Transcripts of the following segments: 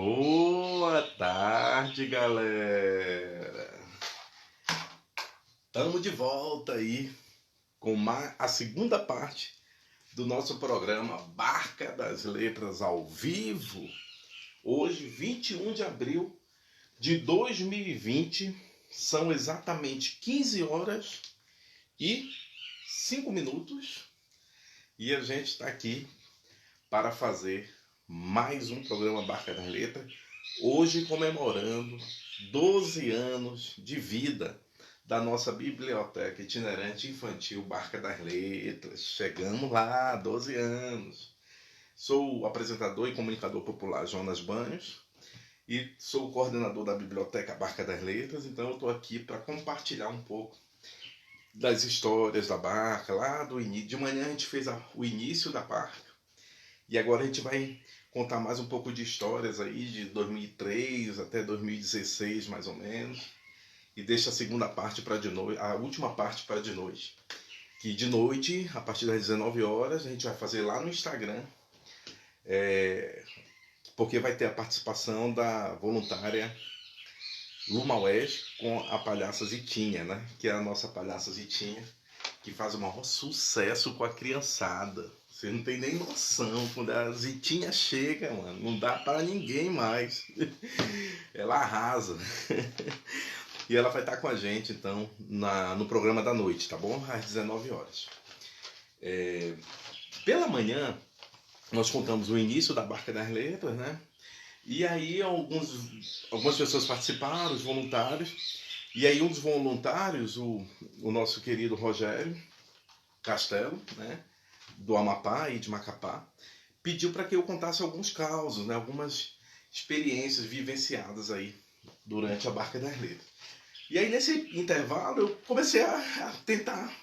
Boa tarde, galera! Estamos de volta aí com a segunda parte do nosso programa Barca das Letras ao vivo. Hoje, 21 de abril de 2020, são exatamente 15 horas e 5 minutos e a gente está aqui para fazer mais um programa Barca das Letras, hoje comemorando 12 anos de vida da nossa biblioteca itinerante infantil Barca das Letras. Chegamos lá, 12 anos. Sou o apresentador e comunicador popular Jonas Banhos e sou o coordenador da biblioteca Barca das Letras, então eu estou aqui para compartilhar um pouco das histórias da Barca, lá do início. De manhã a gente fez o início da Barca e agora a gente vai contar mais um pouco de histórias aí de 2003 até 2016 mais ou menos, e deixa a segunda parte para de noite, a última parte para de noite, que de noite, a partir das 19 horas, a gente vai fazer lá no Instagram, porque vai ter a participação da voluntária Luma West com a palhaça Zitinha, né? Que é a nossa palhaça Zitinha, que faz o maior sucesso com a criançada. Você não tem nem noção. Quando a Zitinha chega, mano, não dá para ninguém mais. Ela arrasa. E ela vai estar com a gente, então, no programa da noite, tá bom? Às 19 horas. Pela manhã, nós contamos o início da Barca das Letras, né? E aí algumas pessoas participaram, os voluntários. E aí um dos voluntários, o nosso querido Rogério Castelo, né? Do Amapá e de Macapá, pediu para que eu contasse alguns causos, né, algumas experiências vivenciadas aí durante a Barca das Letras. E aí nesse intervalo eu comecei a tentar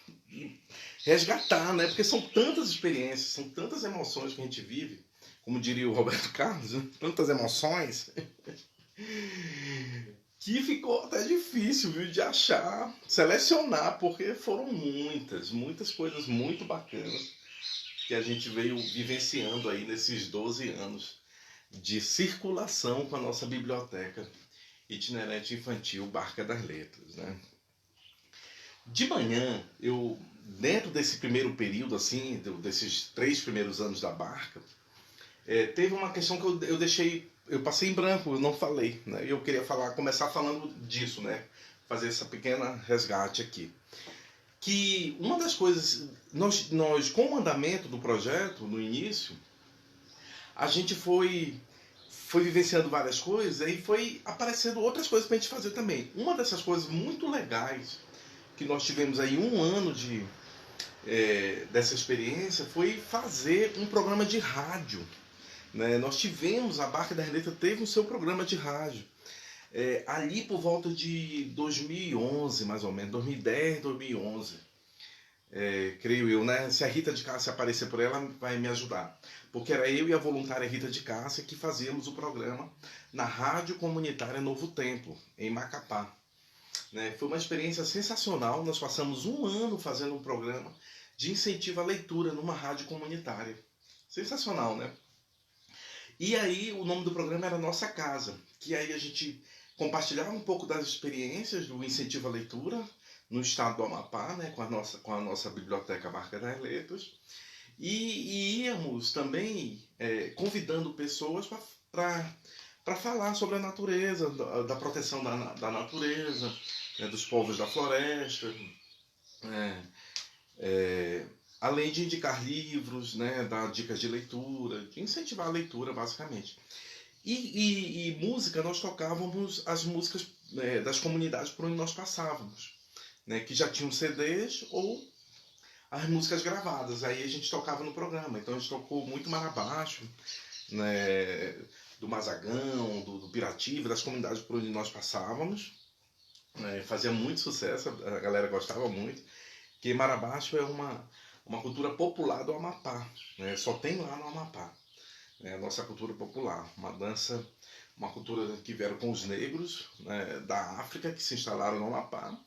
resgatar, né, porque são tantas experiências, são tantas emoções que a gente vive, como diria o Roberto Carlos, né, tantas emoções, que ficou até difícil, viu, de achar, selecionar, porque foram muitas coisas muito bacanas que a gente veio vivenciando aí nesses 12 anos de circulação com a nossa biblioteca itinerante infantil Barca das Letras, né? De manhã, dentro desse primeiro período, assim, desses 3 primeiros anos da Barca, teve uma questão que eu passei em branco, eu não falei, né? Eu queria começar falando disso, né? Fazer essa pequena resgate aqui. Que uma das coisas, nós com o andamento do projeto, no início, a gente foi vivenciando várias coisas e foi aparecendo outras coisas para a gente fazer também. Uma dessas coisas muito legais que nós tivemos aí 1 ano dessa experiência foi fazer um programa de rádio, né? Nós tivemos, a Barca das Letras teve o seu programa de rádio. Ali por volta de 2011, mais ou menos, 2010, 2011. Creio eu, né? Se a Rita de Cássia aparecer por ela, vai me ajudar. Porque era eu e a voluntária Rita de Cássia que fazíamos o programa na Rádio Comunitária Novo Tempo, em Macapá. Né? Foi uma experiência sensacional. Nós passamos 1 ano fazendo um programa de incentivo à leitura numa rádio comunitária. Sensacional, né? E aí o nome do programa era Nossa Casa, que aí a gente compartilhava um pouco das experiências do incentivo à leitura no estado do Amapá, né, com a nossa biblioteca Barca das Letras, e íamos também convidando pessoas para falar sobre a natureza, da proteção da natureza, né, dos povos da floresta, além de indicar livros, né, dar dicas de leitura, de incentivar a leitura, basicamente. E música, nós tocávamos as músicas das comunidades por onde nós passávamos, né, que já tinham CDs ou as músicas gravadas. Aí a gente tocava no programa. Então a gente tocou muito Marabaixo, né, do Mazagão, do Pirativa, das comunidades por onde nós passávamos. Fazia muito sucesso, a galera gostava muito. Porque Marabaixo é uma cultura popular do Amapá, né? Só tem lá no Amapá, né? A nossa cultura popular, uma dança, uma cultura que vieram com os negros, né, da África, que se instalaram no Amapá,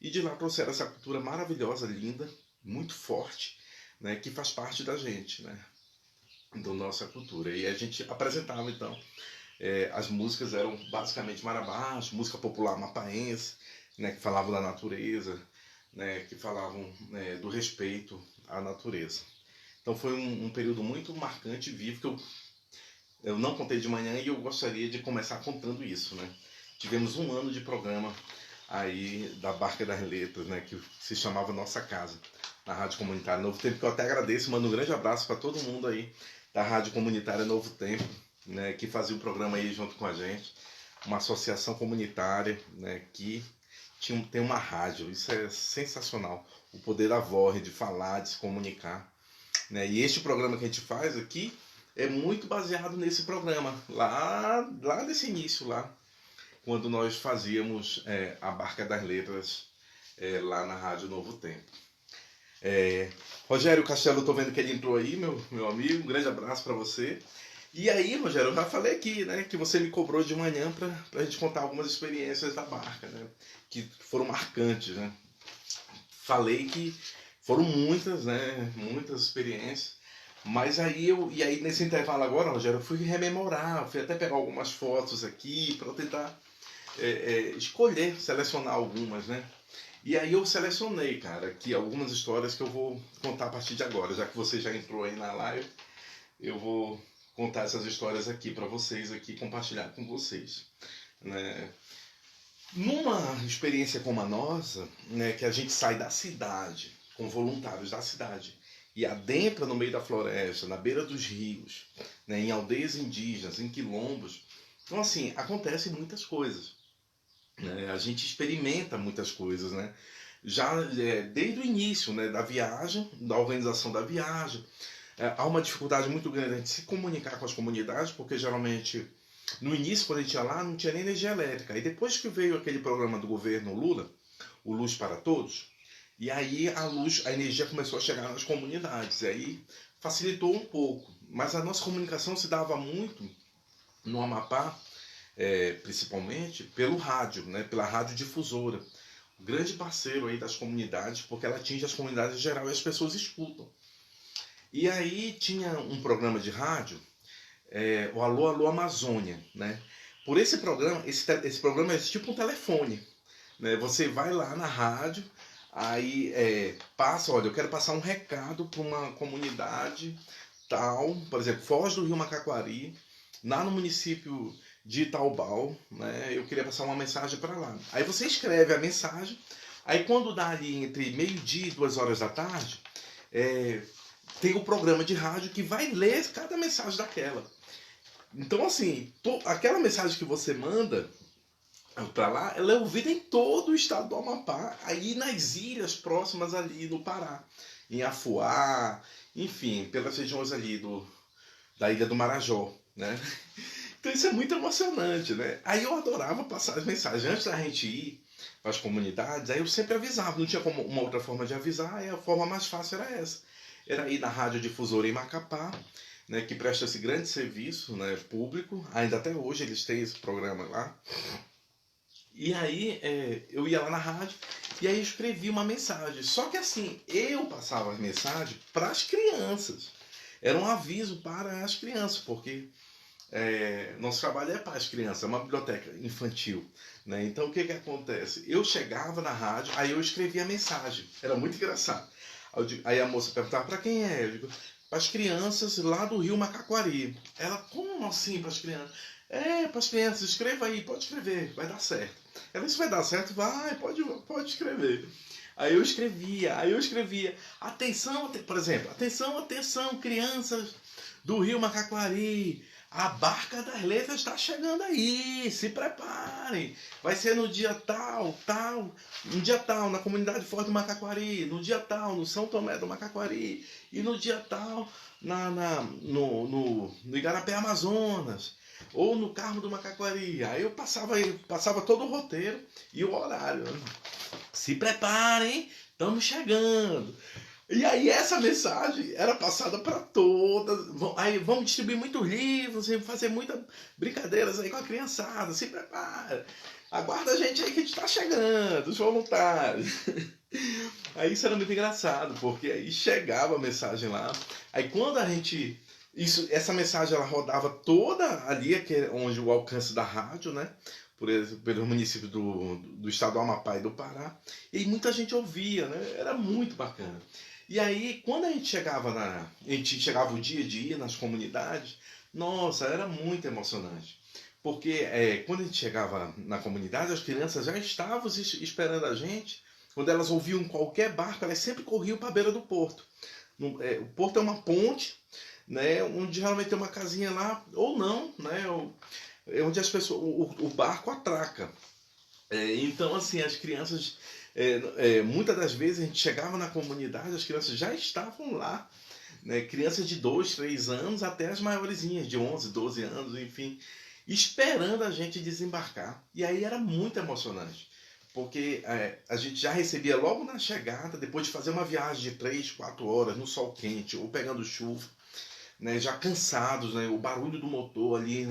e de lá trouxeram essa cultura maravilhosa, linda, muito forte, né, que faz parte da gente, né, da nossa cultura. E a gente apresentava, então, As músicas eram basicamente Marabás, música popular mapaense, né, que falavam da natureza, né, que falavam, né, do respeito à natureza. Então foi um período muito marcante e vivo que eu não contei de manhã e eu gostaria de começar contando isso, né? Tivemos um ano de programa aí da Barca das Letras, né, que se chamava Nossa Casa, na Rádio Comunitária Novo Tempo, que eu até agradeço, mando um grande abraço para todo mundo aí da Rádio Comunitária Novo Tempo, né, que fazia o programa aí junto com a gente, uma associação comunitária, né, que tem uma rádio. Isso é sensacional, o poder da voz, de falar, de se comunicar, né? E este programa que a gente faz aqui é muito baseado nesse programa, lá desse início, lá, quando nós fazíamos a Barca das Letras lá na Rádio Novo Tempo. Rogério Castelo, tô vendo que ele entrou aí, meu amigo, um grande abraço para você. E aí, Rogério, eu já falei aqui, né, que você me cobrou de manhã pra gente contar algumas experiências da barca, né, que foram marcantes, né. Falei que foram muitas, né, muitas experiências, mas aí nesse intervalo agora, Rogério, eu fui rememorar, fui até pegar algumas fotos aqui para tentar escolher, selecionar algumas, né. E aí eu selecionei, cara, aqui algumas histórias que eu vou contar a partir de agora, já que você já entrou aí na live, eu vou contar essas histórias aqui para vocês, aqui compartilhar com vocês, né? Numa experiência como a nossa, né, que a gente sai da cidade, com voluntários da cidade, e adentra no meio da floresta, na beira dos rios, né, em aldeias indígenas, em quilombos, então assim, acontecem muitas coisas, né? A gente experimenta muitas coisas, né? Já desde o início, né, da viagem, da organização da viagem, há uma dificuldade muito grande de se comunicar com as comunidades, porque geralmente no início, quando a gente ia lá, não tinha nem energia elétrica. E depois que veio aquele programa do governo Lula, o Luz para Todos, e aí a energia começou a chegar nas comunidades. E aí facilitou um pouco. Mas a nossa comunicação se dava muito no Amapá, principalmente pelo rádio, né, pela radiodifusora. O grande parceiro aí das comunidades, porque ela atinge as comunidades em geral e as pessoas escutam. E aí tinha um programa de rádio, o Alô Alô Amazônia, né? Por esse programa, esse programa é tipo um telefone, né? Você vai lá na rádio, aí olha, eu quero passar um recado para uma comunidade tal, por exemplo, Foz do Rio Macaquari, lá no município de Itaubal, né? Eu queria passar uma mensagem para lá. Aí você escreve a mensagem, aí quando dá ali entre meio-dia e 2 horas da tarde, tem o programa de rádio que vai ler cada mensagem daquela. Então, assim, aquela mensagem que você manda para lá, ela é ouvida em todo o estado do Amapá, aí nas ilhas próximas ali do Pará, em Afuá, enfim, pelas regiões ali da Ilha do Marajó, né? Então isso é muito emocionante, né? Aí eu adorava passar as mensagens. Antes da gente ir para as comunidades, aí eu sempre avisava, não tinha como uma outra forma de avisar, aí a forma mais fácil era essa. Era ir na radiodifusora em Macapá, né, que presta esse grande serviço, né, público, ainda até hoje eles têm esse programa lá. E aí eu ia lá na rádio e aí eu escrevia uma mensagem. Só que assim, eu passava as mensagens para as crianças. Era um aviso para as crianças, porque nosso trabalho é para as crianças, é uma biblioteca infantil, né? Então o que acontece? Eu chegava na rádio, aí eu escrevia a mensagem. Era muito engraçado. Aí a moça perguntava, para quem é? Eu digo, para as crianças lá do Rio Macaquari. Ela, como assim para as crianças? Para as crianças, escreva aí, pode escrever, vai dar certo. Ela, isso vai dar certo? Vai, pode escrever. Aí eu escrevia, atenção, por exemplo, atenção, crianças do Rio Macaquari, a Barca das Letras está chegando aí, se preparem. Vai ser no dia tal, no dia tal, na comunidade Forte do Macaquari, no dia tal, no São Tomé do Macaquari, e no dia tal, no Igarapé Amazonas, ou no Carmo do Macaquari. Aí eu passava todo o roteiro e o horário, né? Se preparem, estamos chegando. E aí essa mensagem era passada para todas. Aí vamos distribuir muitos livros, fazer muitas brincadeiras aí com a criançada. Se prepara. Aguarda a gente aí que a gente está chegando, os voluntários. Aí isso era muito engraçado, porque aí chegava a mensagem lá. Aí quando a gente essa mensagem ela rodava toda ali, que é onde o alcance da rádio, né? Pelo município do estado do Amapá e do Pará. E muita gente ouvia, né? Era muito bacana. E aí, quando a gente chegava o dia a dia nas comunidades, nossa, era muito emocionante. Porque quando a gente chegava na comunidade, as crianças já estavam esperando a gente. Quando elas ouviam qualquer barco, elas sempre corriam para a beira do porto. O porto é uma ponte, né, onde geralmente tem uma casinha lá, ou não, né, é onde as pessoas, o barco atraca. Então, assim, as crianças, muitas das vezes a gente chegava na comunidade, as crianças já estavam lá, né, crianças de 2, 3 anos até as maiorzinhas, de 11, 12 anos, enfim, esperando a gente desembarcar. E aí era muito emocionante, porque a gente já recebia logo na chegada, depois de fazer uma viagem de 3, 4 horas no sol quente ou pegando chuva, né, já cansados, né, o barulho do motor ali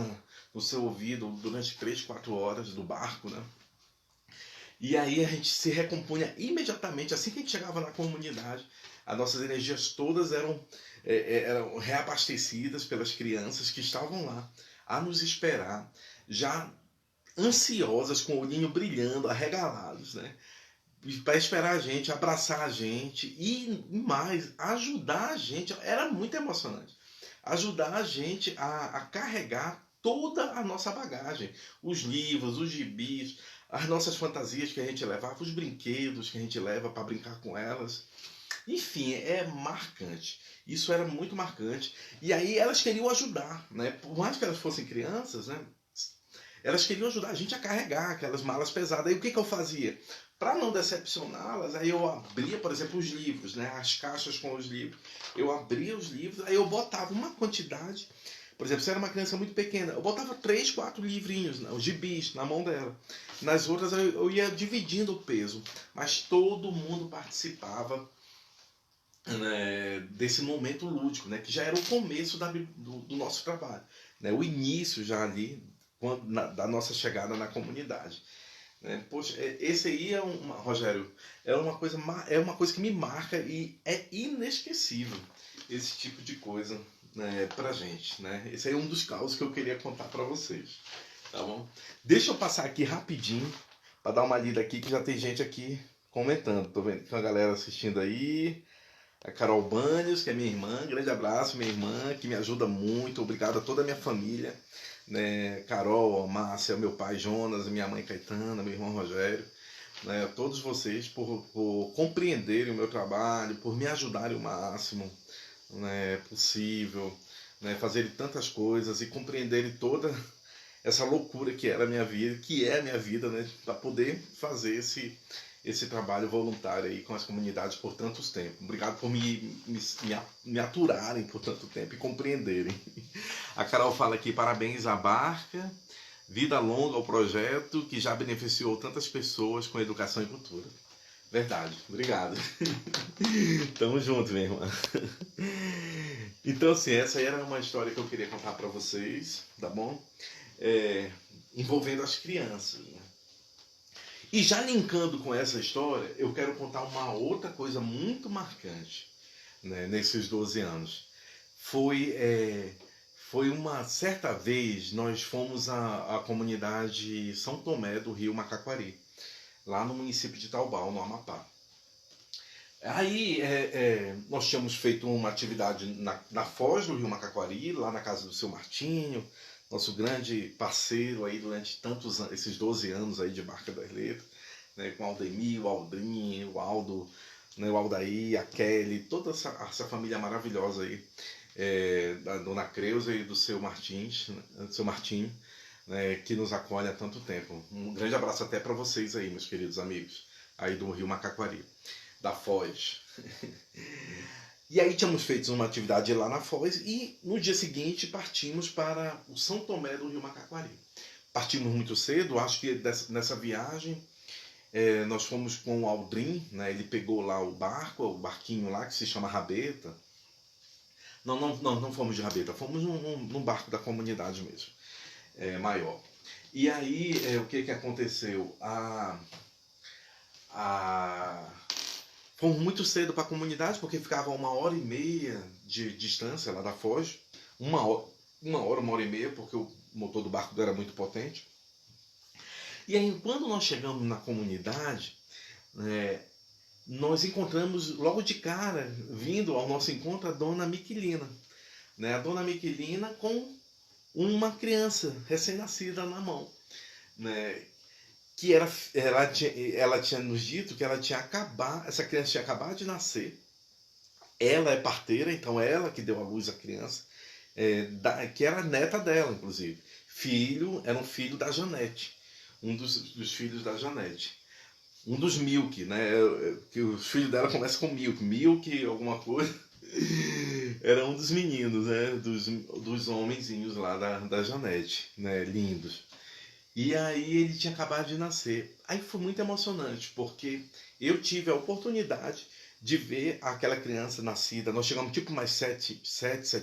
no seu ouvido durante 3, 4 horas do barco, né? E aí a gente se recompunha imediatamente, assim que a gente chegava na comunidade, as nossas energias todas eram reabastecidas pelas crianças que estavam lá a nos esperar, já ansiosas, com o olhinho brilhando, arregalados, né? Para esperar a gente, abraçar a gente e mais, ajudar a gente. Era muito emocionante. Ajudar a gente a carregar toda a nossa bagagem. Os livros, os gibis, as nossas fantasias que a gente levava, os brinquedos que a gente leva para brincar com elas. Enfim, é marcante. Isso era muito marcante. E aí elas queriam ajudar, né? Por mais que elas fossem crianças, né? Elas queriam ajudar a gente a carregar aquelas malas pesadas. Aí o que, que eu fazia? Para não decepcioná-las, aí eu abria, por exemplo, os livros, né? As caixas com os livros. Eu abria os livros, aí eu botava uma quantidade. Por exemplo, se era uma criança muito pequena, eu botava 3, 4 livrinhos, os gibis, na mão dela. Nas outras eu ia dividindo o peso. Mas todo mundo participava, né, desse momento lúdico, né? Que já era o começo do nosso trabalho. Né? O início já ali da nossa chegada na comunidade. Né? Poxa, esse aí Rogério, é uma coisa que me marca e é inesquecível esse tipo de coisa, né, pra gente. Né? Esse aí é um dos causos que eu queria contar para vocês. Tá bom? Deixa eu passar aqui rapidinho para dar uma lida aqui, que já tem gente aqui comentando. Tô vendo que tem uma galera assistindo aí. A Carol Banhos, que é minha irmã, grande abraço, minha irmã, que me ajuda muito, obrigado a toda a minha família, né? Carol, Márcia, meu pai Jonas, minha mãe Caetana, meu irmão Rogério, né? Todos vocês por compreenderem o meu trabalho, por me ajudarem o máximo, né, possível, né? Fazerem tantas coisas e compreenderem toda essa loucura que era a minha vida, que é a minha vida, né? Para poder fazer esse trabalho voluntário aí com as comunidades por tantos tempos. Obrigado por me aturarem por tanto tempo e compreenderem. A Carol fala aqui, parabéns à Barca, vida longa ao projeto que já beneficiou tantas pessoas com educação e cultura. Verdade, obrigado. Tamo junto, minha irmã. Então, assim, essa aí era uma história que eu queria contar para vocês, tá bom? Envolvendo as crianças, né? E já linkando com essa história, eu quero contar uma outra coisa muito marcante, né, nesses 12 anos. Foi uma certa vez, nós fomos à comunidade São Tomé do Rio Macaquari, lá no município de Taubal, no Amapá. Aí nós tínhamos feito uma atividade na foz do Rio Macaquari, lá na casa do seu Martinho, nosso grande parceiro aí durante esses 12 anos aí de Barca das Letras, né, com o Aldemir, o Aldrinho, o Aldo, né, o Aldaí, a Kelly, toda essa família maravilhosa aí, da dona Creuza e do seu Martins, do seu Martinho, né, que nos acolhe há tanto tempo. Um grande abraço até para vocês aí, meus queridos amigos, aí do Rio Macaquari, da Foz. E aí tínhamos feito uma atividade lá na Foz e no dia seguinte partimos para o São Tomé do Rio Macaquari. Partimos muito cedo, acho que nessa viagem nós fomos com o Aldrin, né? Ele pegou lá o barquinho lá que se chama Rabeta. Não fomos de Rabeta, fomos num barco da comunidade mesmo, maior. E aí o que aconteceu? Fomos muito cedo para a comunidade, porque ficava 1h30 de distância lá da Foz, uma hora e meia, porque o motor do barco era muito potente. E aí, quando nós chegamos na comunidade, nós encontramos logo de cara, vindo ao nosso encontro, a dona Miquelina. Né? A dona Miquelina com uma criança recém-nascida na mão. Né? Que ela tinha nos dito que essa criança tinha acabado de nascer. Ela é parteira, então ela que deu à luz a criança, que era neta dela, inclusive. Era um filho da Janete, um dos filhos da Janete. Um dos Milk, né? Que os filhos dela começam com Milk alguma coisa. Era um dos meninos, né? Dos homenzinhos lá da Janete, né? Lindos. E aí ele tinha acabado de nascer. Aí foi muito emocionante, porque eu tive a oportunidade de ver aquela criança nascida. Nós chegamos tipo mais 7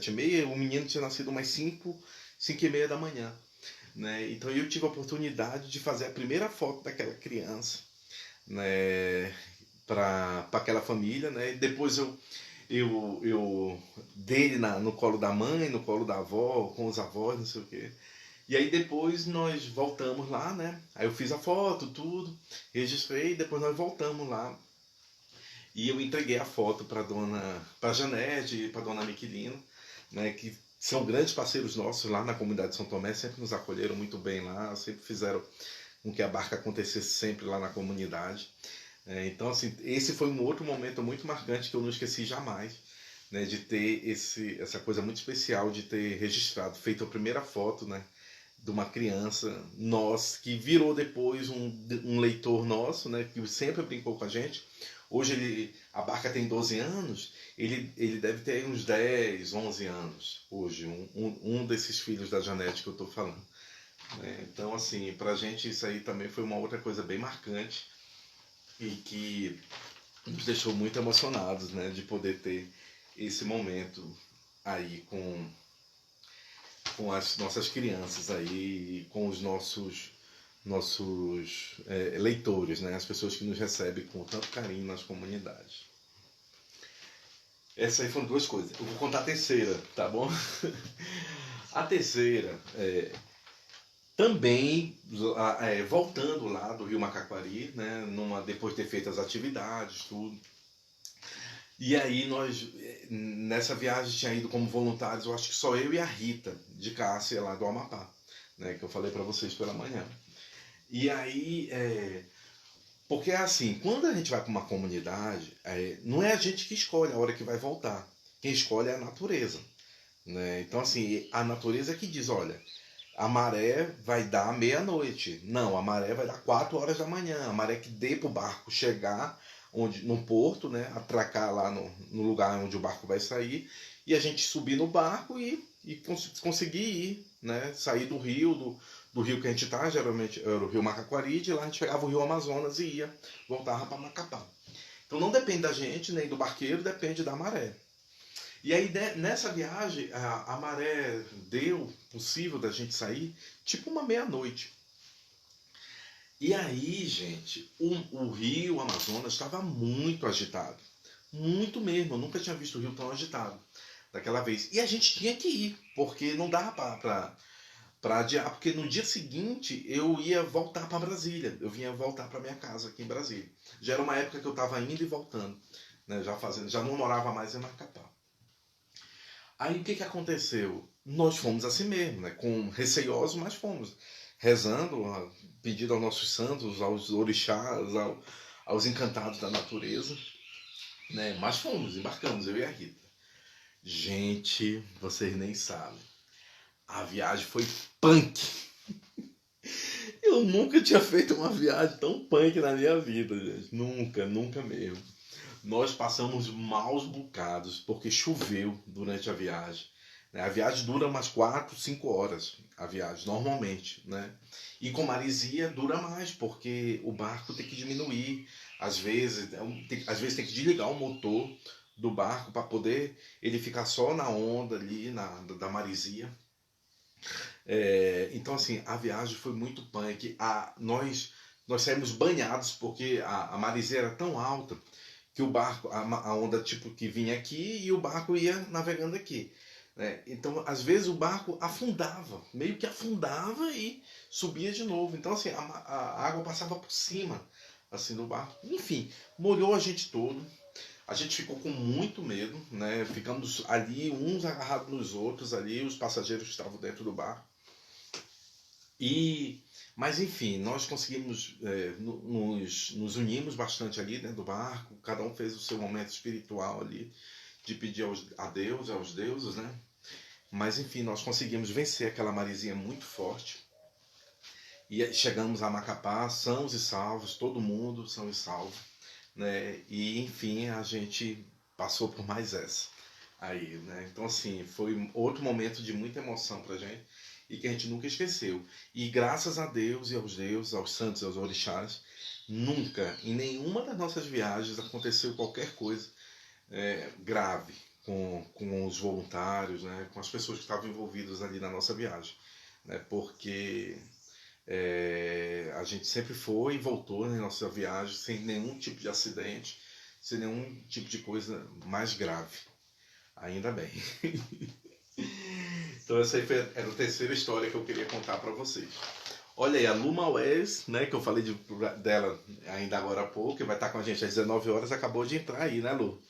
e meia, o menino tinha nascido mais 5 e meia da manhã. Né? Então eu tive a oportunidade de fazer a primeira foto daquela criança, né, para aquela família. Né? E depois eu dele no colo da mãe, no colo da avó, com os avós, não sei o quê. E aí depois nós voltamos lá, né? Aí eu fiz a foto, tudo, registrei, depois nós voltamos lá. E eu entreguei a foto para Janete e para dona Miquelina, né, que são grandes parceiros nossos lá na comunidade de São Tomé, sempre nos acolheram muito bem lá, sempre fizeram com que a barca acontecesse sempre lá na comunidade. Então, assim, esse foi um outro momento muito marcante que eu não esqueci jamais, né, de ter essa coisa muito especial de ter registrado, feito a primeira foto, né, de uma criança nossa, que virou depois um leitor nosso, né, que sempre brincou com a gente. Hoje a barca tem 12 anos, ele deve ter uns 10, 11 anos hoje, um desses filhos da Janete que eu estou falando. Né? Então, assim, pra gente isso aí também foi uma outra coisa bem marcante e que nos deixou muito emocionados, né, de poder ter esse momento aí com as nossas crianças aí, com os nossos leitores, né, as pessoas que nos recebem com tanto carinho nas comunidades. Essas aí foram duas coisas. Eu vou contar a terceira, tá bom? A terceira também voltando lá do Rio Macaquari, né, depois de ter feito as atividades, tudo. E aí nós, nessa viagem, tinha ido como voluntários, eu acho que só eu e a Rita, de Cássia, lá do Amapá, né, que eu falei para vocês pela manhã. E aí, porque é assim, quando a gente vai para uma comunidade, não é a gente que escolhe a hora que vai voltar. Quem escolhe é a natureza. Né? Então, assim, a natureza que diz, olha, a maré vai dar meia-noite. Não, a maré vai dar 4 horas da manhã. A maré que dê para o barco chegar no porto, né? Atracar lá no lugar onde o barco vai sair. E a gente subir no barco e conseguir ir, né? Sair do rio, do rio que a gente está, geralmente era o rio Macaquari, de lá a gente pegava o rio Amazonas e voltava para Macapá. Então não depende da gente, nem do barqueiro, depende da maré. E aí nessa viagem a maré deu possível da gente sair tipo uma meia-noite. E aí, gente, o rio Amazonas estava muito agitado. Muito mesmo, eu nunca tinha visto o rio tão agitado daquela vez. E a gente tinha que ir, porque não dava para adiar, porque no dia seguinte eu ia voltar para Brasília. Eu vinha voltar para minha casa aqui em Brasília. Já era uma época que eu estava indo e voltando, né, já não morava mais em Macapá. Aí o que aconteceu? Nós fomos assim mesmo, né, com receiosos, mas fomos rezando, pedindo aos nossos santos, aos orixás, aos encantados da natureza, né? Mas fomos, embarcamos, eu e a Rita. Gente, vocês nem sabem. A viagem foi punk. Eu nunca tinha feito uma viagem tão punk na minha vida, gente. Nunca, nunca mesmo. Nós passamos maus bocados porque choveu durante a viagem. A viagem dura umas 4, 5 horas, a viagem, normalmente. Né? E com maresia dura mais, porque o barco tem que diminuir. Às vezes tem que desligar o motor do barco para poder ele ficar só na onda ali, da maresia. Então, assim, a viagem foi muito punk. Nós saímos banhados porque a maresia era tão alta que o barco, a onda tipo que vinha aqui e o barco ia navegando aqui. né? Então, às vezes o barco afundava, meio que afundava e subia de novo. Então, assim, a água passava por cima, assim, do barco. Enfim, molhou a gente todo. A gente ficou com muito medo, né? Ficamos ali, uns agarrados nos outros ali, os passageiros que estavam dentro do barco. Mas enfim, nós conseguimos, nos unimos bastante ali dentro do barco, cada um fez o seu momento espiritual ali, de pedir a Deus, aos deuses, né? Mas enfim, nós conseguimos vencer aquela maresia muito forte. E chegamos a Macapá, sãos e salvos, todo mundo são e salvo, né? E enfim, a gente passou por mais essa aí, né? Então assim, foi outro momento de muita emoção pra gente e que a gente nunca esqueceu. E graças a Deus e aos deuses, aos santos e aos orixás, nunca, em nenhuma das nossas viagens aconteceu qualquer coisa grave com os voluntários, né? Com as pessoas que estavam envolvidas ali na nossa viagem, né? Porque a gente sempre foi e voltou na nossa viagem sem nenhum tipo de acidente, sem nenhum tipo de coisa mais grave. Ainda bem. Então essa aí era a terceira história que eu queria contar para vocês. Olha aí, a Lu Maués, né, que eu falei dela ainda agora há pouco, que vai estar com a gente às 19 horas, acabou de entrar aí, né, Lu?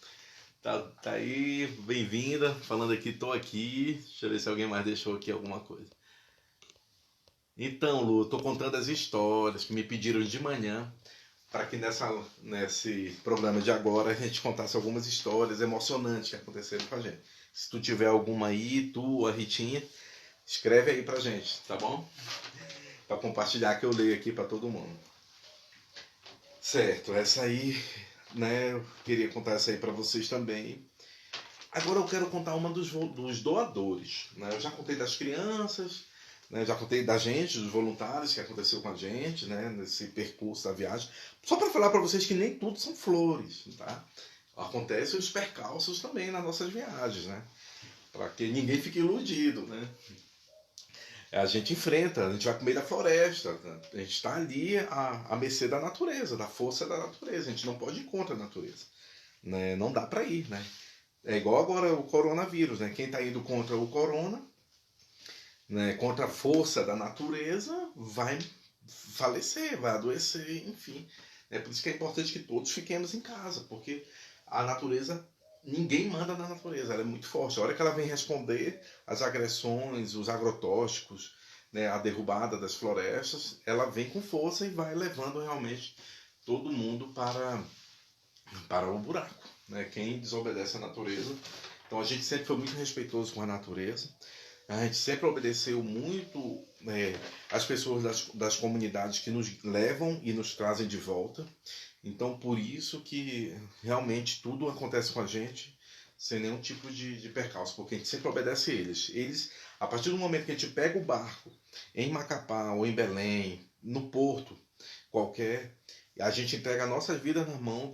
Tá aí, bem-vinda, falando aqui, tô aqui. Deixa eu ver se alguém mais deixou aqui alguma coisa. Então, Lu, tô contando as histórias que me pediram de manhã para que nesse programa de agora a gente contasse algumas histórias emocionantes que aconteceram com a gente. Se tu tiver alguma aí, tu, a Ritinha, escreve aí pra gente, tá bom? Para compartilhar que eu leio aqui para todo mundo. Certo, essa aí, né, eu queria contar essa aí para vocês também. Agora eu quero contar uma dos doadores, né? Eu já contei das crianças, né? Já contei da gente, dos voluntários que aconteceu com a gente, né? Nesse percurso da viagem. Só para falar para vocês que nem tudo são flores, tá? Acontecem os percalços também nas nossas viagens, né? Para que ninguém fique iludido, né? A gente enfrenta, a gente vai pro meio da floresta, né? A gente está ali à mercê da natureza, da força da natureza. A gente não pode ir contra a natureza, né? Não dá para ir, né? É igual agora o coronavírus, né? Quem está indo contra o corona, né? Contra a força da natureza, vai falecer, vai adoecer, enfim. É por isso que é importante que todos fiquemos em casa, porque a natureza, ninguém manda na natureza, ela é muito forte. A hora que ela vem responder às agressões, os agrotóxicos, né? A derrubada das florestas, ela vem com força e vai levando realmente todo mundo para o buraco, né? Quem desobedece à natureza. Então a gente sempre foi muito respeitoso com a natureza. A gente sempre obedeceu muito as pessoas das comunidades que nos levam e nos trazem de volta. Então por isso que realmente tudo acontece com a gente sem nenhum tipo de percalço, porque a gente sempre obedece a eles. Eles, a partir do momento que a gente pega o barco em Macapá ou em Belém, no porto qualquer, a gente entrega a nossa vida na mão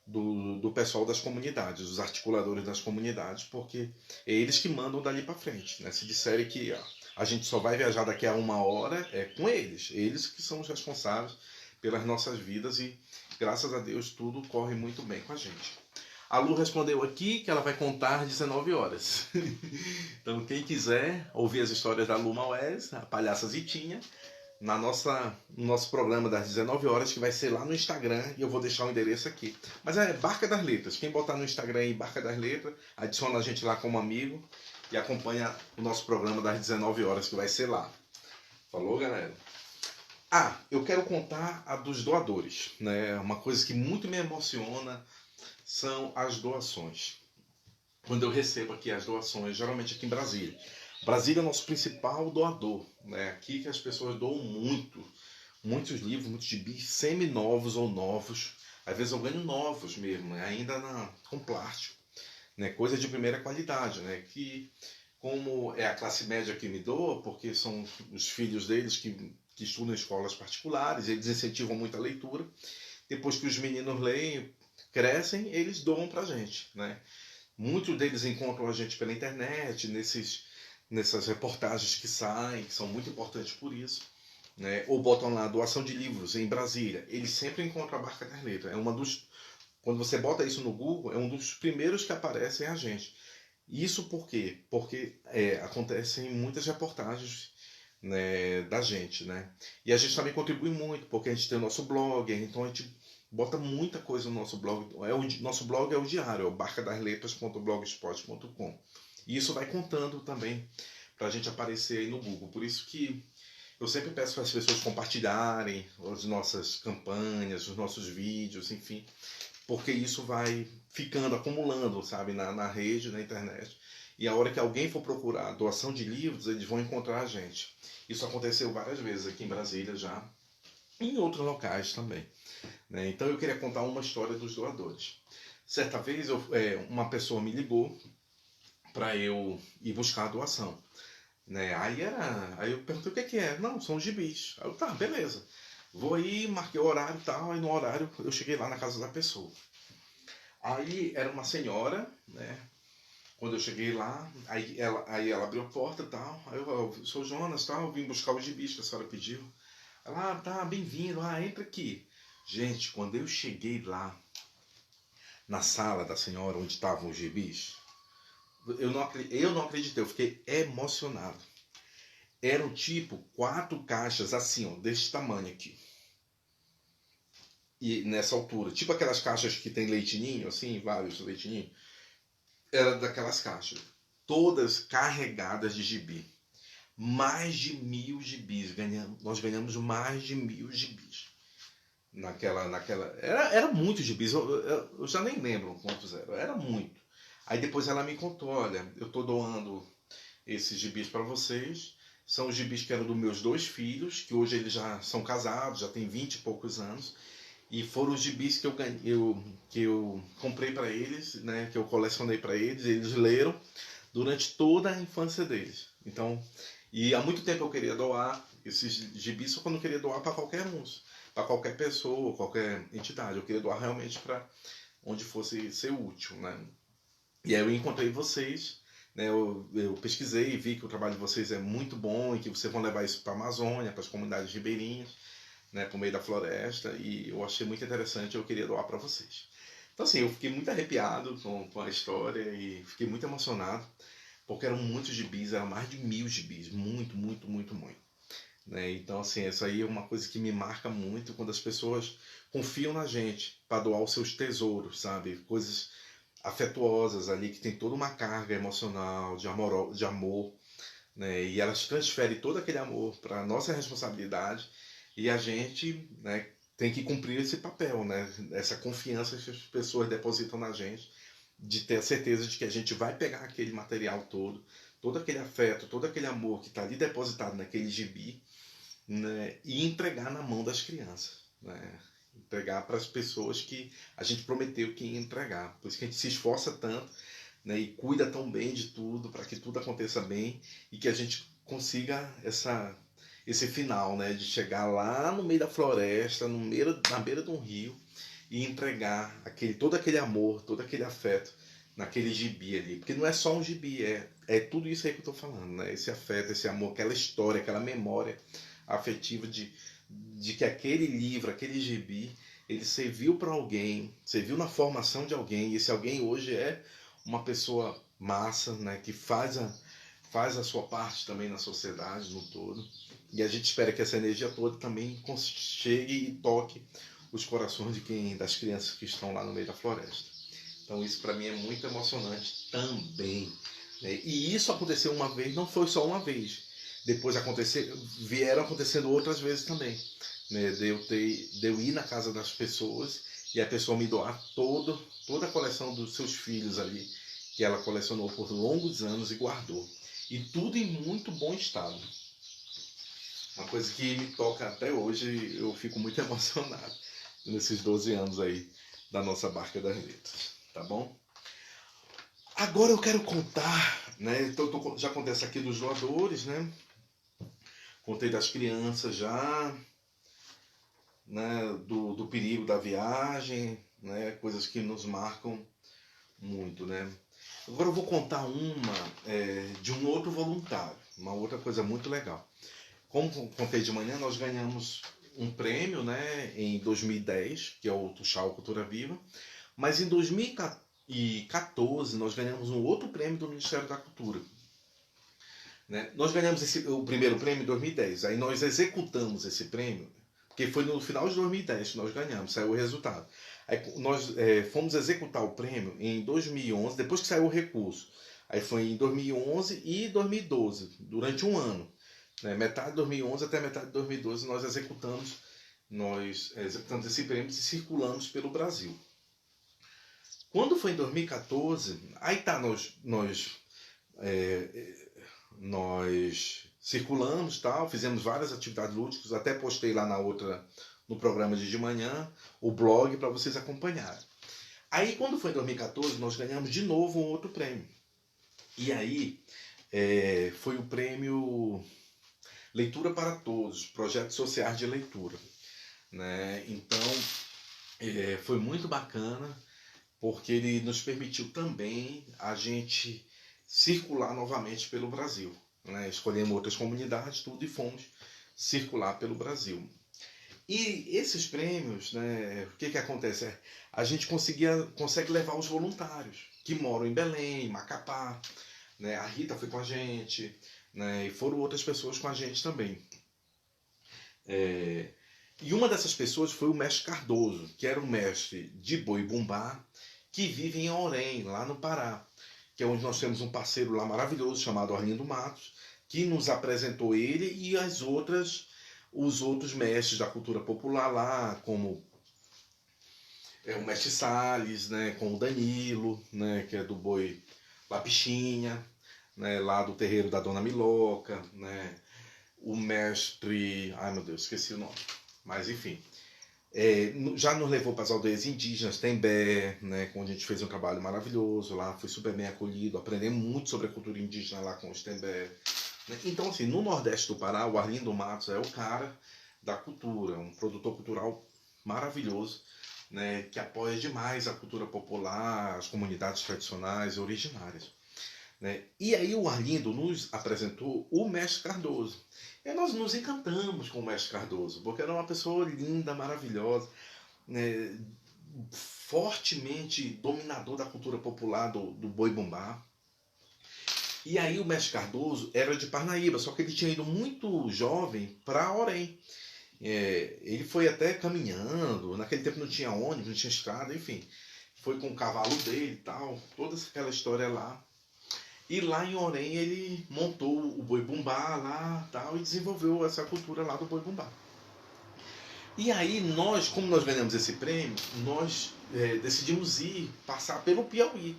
do pessoal das comunidades, dos articuladores das comunidades, porque é eles que mandam dali para frente, né? Se disserem que a gente só vai viajar daqui a 1 hora, é com eles que são os responsáveis pelas nossas vidas e graças a Deus tudo corre muito bem com a gente. A Lu respondeu aqui que ela vai contar 19 horas. Então quem quiser ouvir as histórias da Lu Maués, a palhaça Zitinha, no nosso programa das 19 horas, que vai ser lá no Instagram, e eu vou deixar o endereço aqui. Mas é Barca das Letras. Quem botar no Instagram aí Barca das Letras, adiciona a gente lá como amigo e acompanha o nosso programa das 19 horas, que vai ser lá. Falou, galera? Eu quero contar a dos doadores, né? Uma coisa que muito me emociona são as doações. Quando eu recebo aqui as doações, geralmente aqui em Brasília. Brasília é o nosso principal doador, né? Aqui que as pessoas doam muitos livros, muitos gibis semi-novos ou novos. Às vezes eu ganho novos mesmo, né? Ainda com plástico, né? Coisa de primeira qualidade, né? Que como é a classe média que me doa, porque são os filhos deles que estudam em escolas particulares, eles incentivam muito a leitura. Depois que os meninos leem, crescem, eles doam pra gente, né? Muitos deles encontram a gente pela internet, nessas reportagens que saem, que são muito importantes por isso, né? Ou botam lá doação de livros em Brasília. Eles sempre encontram a Barca das Letras. Quando você bota isso no Google, é um dos primeiros que aparecem a gente. Isso por quê? Porque acontecem muitas reportagens, né, da gente, né? E a gente também contribui muito, porque a gente tem o nosso blog, então a gente bota muita coisa no nosso blog. Nosso blog é o diário, é o barcadasletras.blogspot.com. E isso vai contando também para a gente aparecer aí no Google. Por isso que eu sempre peço para as pessoas compartilharem as nossas campanhas, os nossos vídeos, enfim, porque isso vai ficando, acumulando, sabe, na rede, na internet. E a hora que alguém for procurar doação de livros, eles vão encontrar a gente. Isso aconteceu várias vezes aqui em Brasília já, e em outros locais também, né? Então eu queria contar uma história dos doadores. Certa vez uma pessoa me ligou para eu ir buscar a doação, né? Aí eu perguntei o que é. Não, são gibis. Aí eu, tá, beleza. Vou aí, marquei o horário e tal. Aí no horário eu cheguei lá na casa da pessoa. Aí era uma senhora, né? Quando eu cheguei lá, aí ela abriu a porta e tal. Aí eu sou Jonas, tal, eu vim buscar os gibis que a senhora pediu. Ela, tá, bem-vindo, entra aqui. Gente, quando eu cheguei lá, na sala da senhora, onde estavam os gibis, eu não acreditei, eu fiquei emocionado. Eram tipo 4 caixas assim, ó, desse tamanho aqui. E nessa altura, tipo aquelas caixas que tem leitinho, assim, vários leitinhos. Era daquelas caixas. Todas carregadas de gibi. Mais de 1.000 gibis. Nós ganhamos mais de 1.000 gibis. Era muito gibis. Eu já nem lembro quantos eram. Era muito. Aí depois ela me contou, olha, eu tô doando esses gibis para vocês. São os gibis que eram dos meus 2 filhos, que hoje eles já são casados, já tem 20 e poucos anos. E foram os gibis que eu comprei para eles, né, que eu colecionei para eles, eles leram durante toda a infância deles. Então, e há muito tempo eu queria doar esses gibis, só que eu não queria doar para qualquer um, para qualquer pessoa, qualquer entidade. Eu queria doar realmente para onde fosse ser útil, né? E aí eu encontrei vocês, né? Eu pesquisei e vi que o trabalho de vocês é muito bom e que vocês vão levar isso para a Amazônia, para as comunidades ribeirinhas, né, para o meio da floresta, e eu achei muito interessante, eu queria doar para vocês. Então assim, eu fiquei muito arrepiado com a história e fiquei muito emocionado, porque eram muitos gibis, eram mais de 1.000 gibis, muito, muito, muito, muito. Né? Então assim, isso aí é uma coisa que me marca muito quando as pessoas confiam na gente para doar os seus tesouros, sabe? Coisas afetuosas ali, que tem toda uma carga emocional, de amor, né? E elas transferem todo aquele amor para a nossa responsabilidade e a gente, né, tem que cumprir esse papel, né? Essa confiança que as pessoas depositam na gente, de ter a certeza de que a gente vai pegar aquele material todo aquele afeto, todo aquele amor que está ali depositado naquele gibi, né, e entregar na mão das crianças, né? Entregar para as pessoas que a gente prometeu que ia entregar. Por isso que a gente se esforça tanto, né, e cuida tão bem de tudo, para que tudo aconteça bem e que a gente consiga esse final, né, de chegar lá no meio da floresta, na beira de um rio e entregar todo aquele amor, todo aquele afeto naquele gibi ali. Porque não é só um gibi, é tudo isso aí que eu estou falando, né? Esse afeto, esse amor, aquela história, aquela memória afetiva de que aquele livro, aquele gibi, ele serviu para alguém, serviu na formação de alguém, e esse alguém hoje é uma pessoa massa, né, que faz a sua parte também na sociedade no todo. E a gente espera que essa energia toda também chegue e toque os corações das crianças que estão lá no meio da floresta. Então isso para mim é muito emocionante também, né? E isso aconteceu uma vez, não foi só uma vez. Depois vieram acontecendo outras vezes também, né? De eu ir na casa das pessoas e a pessoa me doar toda a coleção dos seus filhos ali, que ela colecionou por longos anos e guardou. E tudo em muito bom estado. Uma coisa que me toca até hoje, eu fico muito emocionado nesses 12 anos aí da nossa Barca das Letras, tá bom? Agora eu quero contar, né? Então, já contei essa aqui dos doadores, né? Contei das crianças já, né? Do perigo da viagem, né? Coisas que nos marcam muito, né? Agora eu vou contar de um outro voluntário, uma outra coisa muito legal. Como contei de manhã, nós ganhamos um prêmio, né, em 2010, que é o Tuxal Cultura Viva, mas em 2014 2014, nós ganhamos um outro prêmio do Ministério da Cultura. Né? Nós ganhamos o primeiro prêmio em 2010, aí nós executamos esse prêmio, porque foi no final de 2010 que nós ganhamos, saiu o resultado. Aí nós fomos executar o prêmio em 2011, depois que saiu o recurso. Aí foi em 2011 e 2012, durante um ano. Né? Metade de 2011 até metade de 2012 nós executamos esse prêmio e circulamos pelo Brasil. Quando foi em 2014, aí tá, nós circulamos, tal, fizemos várias atividades lúdicas, até postei lá no programa de manhã, o blog para vocês acompanharem. Aí quando foi em 2014, nós ganhamos de novo um outro prêmio. E aí foi o prêmio Leitura para Todos, Projetos Sociais de Leitura. Né? Então foi muito bacana, porque ele nos permitiu também a gente circular novamente pelo Brasil. Né? Escolhemos outras comunidades, tudo, e fomos circular pelo Brasil. E esses prêmios, né, o que acontece? A gente consegue levar os voluntários que moram em Belém, em Macapá. Né? A Rita foi com a gente, né? E foram outras pessoas com a gente também. E uma dessas pessoas foi o mestre Cardoso, que era um mestre de boi-bumbá, que vive em Orém, lá no Pará, que é onde nós temos um parceiro lá maravilhoso chamado Arlindo Matos, que nos apresentou ele e os outros mestres da cultura popular lá, como o mestre Salles, né, com o Danilo, né, que é do boi Lapichinha, né, lá do terreiro da Dona Miloca, né, o mestre... Ai meu Deus, esqueci o nome. Mas enfim, já nos levou para as aldeias indígenas, Tembé, né, onde a gente fez um trabalho maravilhoso lá, foi super bem acolhido, aprendemos muito sobre a cultura indígena lá com os Tembé. Então, assim, no Nordeste do Pará, o Arlindo Matos é o cara da cultura, um produtor cultural maravilhoso, né, que apoia demais a cultura popular, as comunidades tradicionais e originárias. Né? E aí o Arlindo nos apresentou o mestre Cardoso. E nós nos encantamos com o mestre Cardoso, porque era uma pessoa linda, maravilhosa, né, fortemente dominador da cultura popular do boi-bumbá. E aí o mestre Cardoso era de Parnaíba, só que ele tinha ido muito jovem para Orém. Ele foi até caminhando, naquele tempo não tinha ônibus, não tinha estrada, enfim. Foi com o cavalo dele e tal, toda aquela história lá. E lá em Orém ele montou o boi-bumbá lá tal, e desenvolveu essa cultura lá do boi-bumbá. E aí nós, como nós ganhamos esse prêmio, nós decidimos passar pelo Piauí.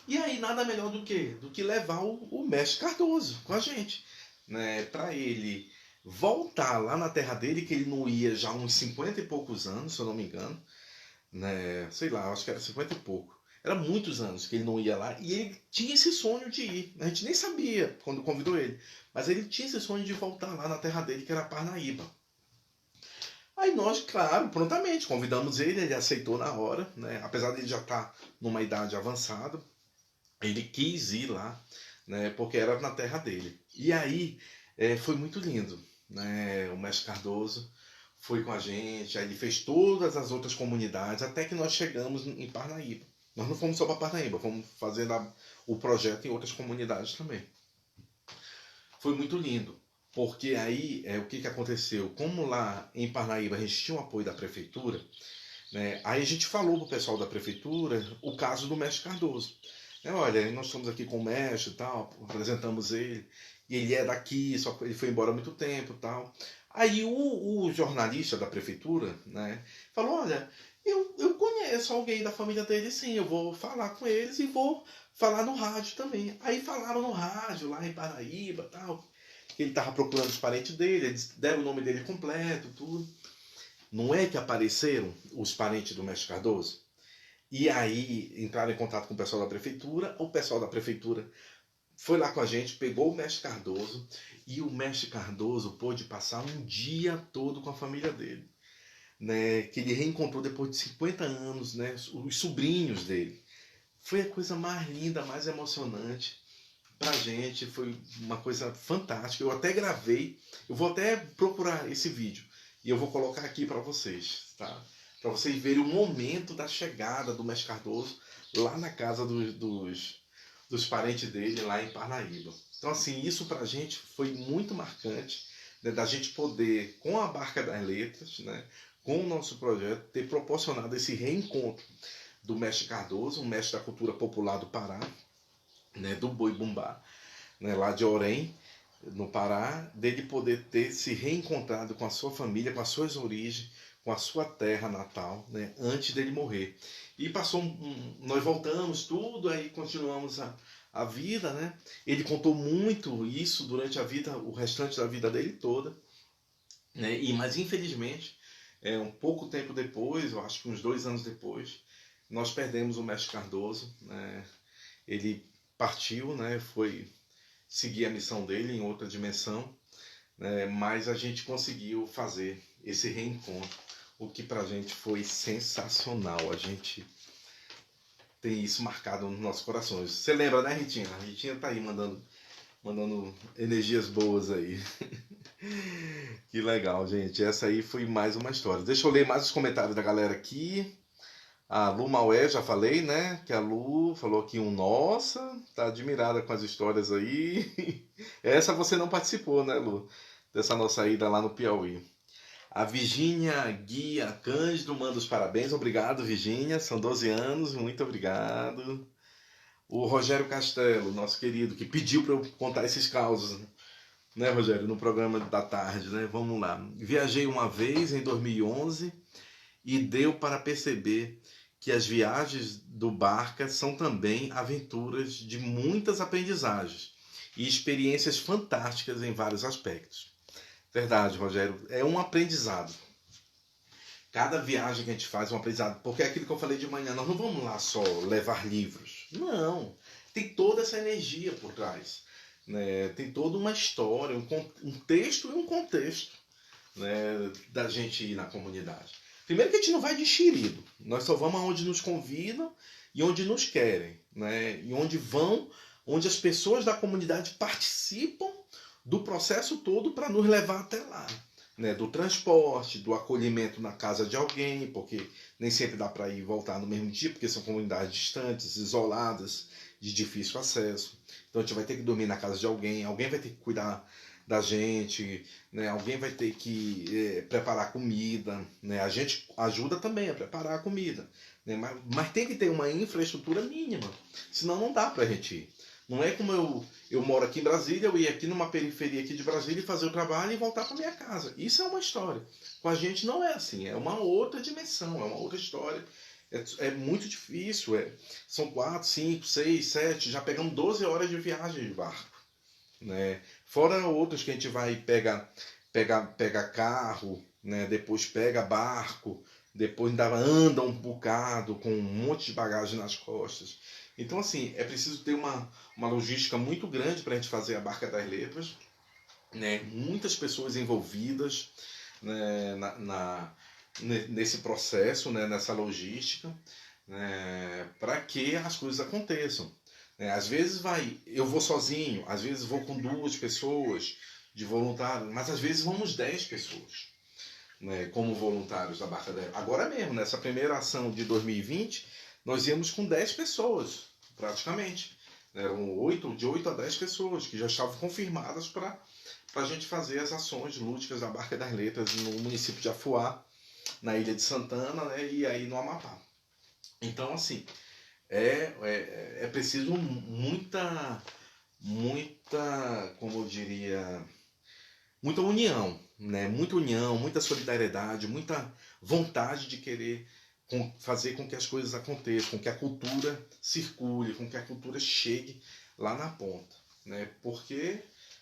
E aí nada melhor do que levar o mestre Cardoso com a gente, né, para ele voltar lá na terra dele, que ele não ia já há uns 50 e poucos anos, se eu não me engano, né, sei lá, acho que era 50 e pouco. Era muitos anos que ele não ia lá e ele tinha esse sonho de ir. A gente nem sabia quando convidou ele, mas ele tinha esse sonho de voltar lá na terra dele, que era Parnaíba. Aí nós, claro, prontamente convidamos ele aceitou na hora, né, apesar de ele já estar numa idade avançada. Ele quis ir lá, né, porque era na terra dele. E aí foi muito lindo. Né? O mestre Cardoso foi com a gente, aí ele fez todas as outras comunidades, até que nós chegamos em Parnaíba. Nós não fomos só para Parnaíba, fomos fazendo o projeto em outras comunidades também. Foi muito lindo, porque aí o que aconteceu? Como lá em Parnaíba a gente tinha o apoio da prefeitura, né, aí a gente falou para o pessoal da prefeitura o caso do mestre Cardoso. Olha, nós estamos aqui com o mestre e tal, apresentamos ele, e ele é daqui, só que ele foi embora há muito tempo e tal. Aí o jornalista da prefeitura, né, falou, olha, eu conheço alguém da família dele, sim, eu vou falar com eles e vou falar no rádio também. Aí falaram no rádio, lá em Paraíba e tal, que ele estava procurando os parentes dele, eles deram o nome dele completo, tudo. Não é que apareceram os parentes do mestre Cardoso? E aí entraram em contato com o pessoal da prefeitura foi lá com a gente, pegou o mestre Cardoso, e o mestre Cardoso pôde passar um dia todo com a família dele, né, que ele reencontrou depois de 50 anos, né, os sobrinhos dele. Foi a coisa mais linda, mais emocionante pra gente, foi uma coisa fantástica. Eu até gravei, eu vou até procurar esse vídeo e eu vou colocar aqui para vocês, tá? Para vocês verem o momento da chegada do mestre Cardoso lá na casa dos parentes dele, lá em Parnaíba. Então, assim, isso pra gente foi muito marcante, né, da gente poder, com a Barca das Letras, né, com o nosso projeto, ter proporcionado esse reencontro do mestre Cardoso, um mestre da cultura popular do Pará, né, do Boi Bumbá, né, lá de Orém, no Pará, dele poder ter se reencontrado com a sua família, com as suas origens, com a sua terra natal, né, antes dele morrer. E passou nós voltamos tudo, aí continuamos a vida, né? Ele contou muito isso durante a vida, o restante da vida dele toda, né? Mas infelizmente, um pouco tempo depois, eu acho que uns 2 anos depois, nós perdemos o mestre Cardoso, né? Ele partiu, né? Foi seguir a missão dele em outra dimensão, né? Mas a gente conseguiu fazer esse reencontro, o que pra gente foi sensacional. A gente tem isso marcado nos nossos corações. Você lembra, né, Ritinha? A Ritinha tá aí mandando energias boas aí. Que legal, gente. Essa aí foi mais uma história. Deixa eu ler mais os comentários da galera aqui. A Lu Maué, já falei, né? Que a Lu falou aqui nossa, tá admirada com as histórias aí. Essa você não participou, né, Lu? Dessa nossa ida lá no Piauí. A Virgínia Guia Cândido manda os parabéns. Obrigado, Virgínia. São 12 anos, muito obrigado. O Rogério Castelo, nosso querido, que pediu para eu contar esses causos, né, Rogério, no programa da tarde, né? Vamos lá. Viajei uma vez em 2011 e deu para perceber que as viagens do Barca são também aventuras de muitas aprendizagens e experiências fantásticas em vários aspectos. Verdade, Rogério, é um aprendizado. Cada viagem que a gente faz é um aprendizado, porque é aquilo que eu falei de manhã, nós não vamos lá só levar livros. Não, tem toda essa energia por trás, né? Tem toda uma história, um texto e um contexto, né, da gente ir na comunidade. Primeiro que a gente não vai de enxerido, nós só vamos aonde nos convidam e onde nos querem, né? E onde as pessoas da comunidade participam do processo todo para nos levar até lá, né? Do transporte, do acolhimento na casa de alguém, porque nem sempre dá para ir e voltar no mesmo dia, porque são comunidades distantes, isoladas, de difícil acesso. Então a gente vai ter que dormir na casa de alguém, alguém vai ter que cuidar da gente, né? Alguém vai ter que preparar comida, né? A gente ajuda também a preparar a comida, né? Mas tem que ter uma infraestrutura mínima, senão não dá para a gente ir. Não é como eu moro aqui em Brasília, eu ir aqui numa periferia aqui de Brasília e fazer o trabalho e voltar para minha casa. Isso é uma história. Com a gente não é assim, é uma outra dimensão, é uma outra história. É muito difícil, são 4, 5, 6, 7, já pegamos 12 horas de viagem de barco, né? Fora outros que a gente vai pega carro, né? Depois pega barco, depois ainda anda um bocado com um monte de bagagem nas costas. Então, assim, é preciso ter uma logística muito grande para a gente fazer a Barca das Letras, né? Muitas pessoas envolvidas, né, nesse processo, né, nessa logística, né, para que as coisas aconteçam. Né? Às vezes eu vou sozinho, às vezes vou com 2 pessoas de voluntário, mas às vezes vamos 10 pessoas, né, como voluntários da Barca da Letras. Agora mesmo, nessa primeira ação de 2020, nós íamos com 10 pessoas, praticamente. Eram de 8 a 10 pessoas que já estavam confirmadas para a gente fazer as ações lúdicas da Barca das Letras no município de Afuá, na Ilha de Santana, né, e aí no Amapá. Então, assim, é preciso como eu diria, muita união, né? Muita união, muita solidariedade, muita vontade de querer fazer com que as coisas aconteçam, com que a cultura circule, com que a cultura chegue lá na ponta, né? Porque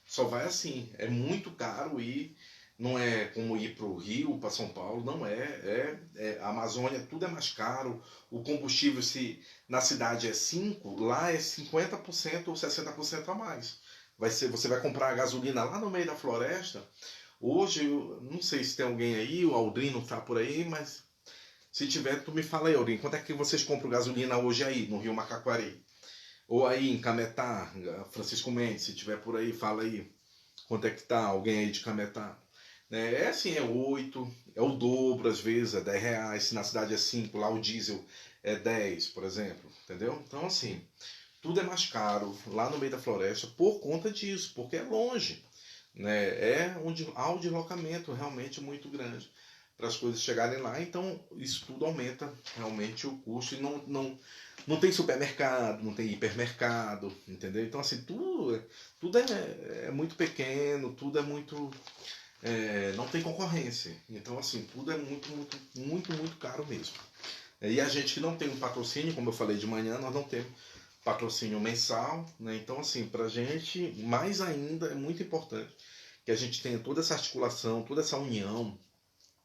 só vai assim, é muito caro ir, não é como ir para o Rio, para São Paulo, não a Amazônia tudo é mais caro, o combustível se na cidade é 5, lá é 50% ou 60% a mais. Você vai comprar a gasolina lá no meio da floresta. Hoje, eu não sei se tem alguém aí, o Aldrino está por aí, mas se tiver, tu me fala aí, Aldrino, quanto é que vocês compram gasolina hoje aí, no Rio Macaquari? Ou aí em Cametá, Francisco Mendes, se tiver por aí, fala aí. Quanto é que tá alguém aí de Cametá? É assim, é 8, é o dobro às vezes, é R$10. Se na cidade é 5, lá o diesel é 10, por exemplo, entendeu? Então, assim, tudo é mais caro lá no meio da floresta por conta disso, porque é longe, né? Há um deslocamento realmente muito grande para as coisas chegarem lá, então isso tudo aumenta realmente o custo e não tem supermercado, não tem hipermercado, entendeu? Então, assim, tudo é muito pequeno, tudo é muito. Não tem concorrência. Então, assim, tudo é muito, muito, muito, muito caro mesmo. E a gente que não tem um patrocínio, como eu falei de manhã, nós não temos patrocínio mensal, né? Então, assim, para a gente, mais ainda, é muito importante que a gente tenha toda essa articulação, toda essa união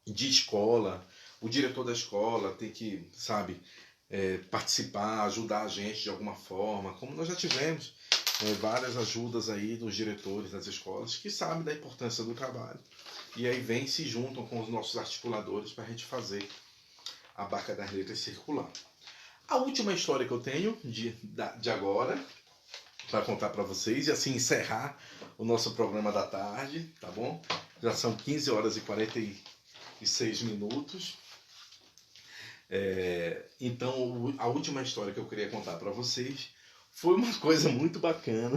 de escola. O diretor da escola tem que, sabe, participar, ajudar a gente de alguma forma, como nós já tivemos várias ajudas aí dos diretores das escolas que sabem da importância do trabalho. E aí vem e se juntam com os nossos articuladores para a gente fazer a Barca das Letras circular. A última história que eu tenho de agora, para contar para vocês, e assim encerrar o nosso programa da tarde, tá bom? Já são 15 horas e 46 minutos. Então, a última história que eu queria contar para vocês foi uma coisa muito bacana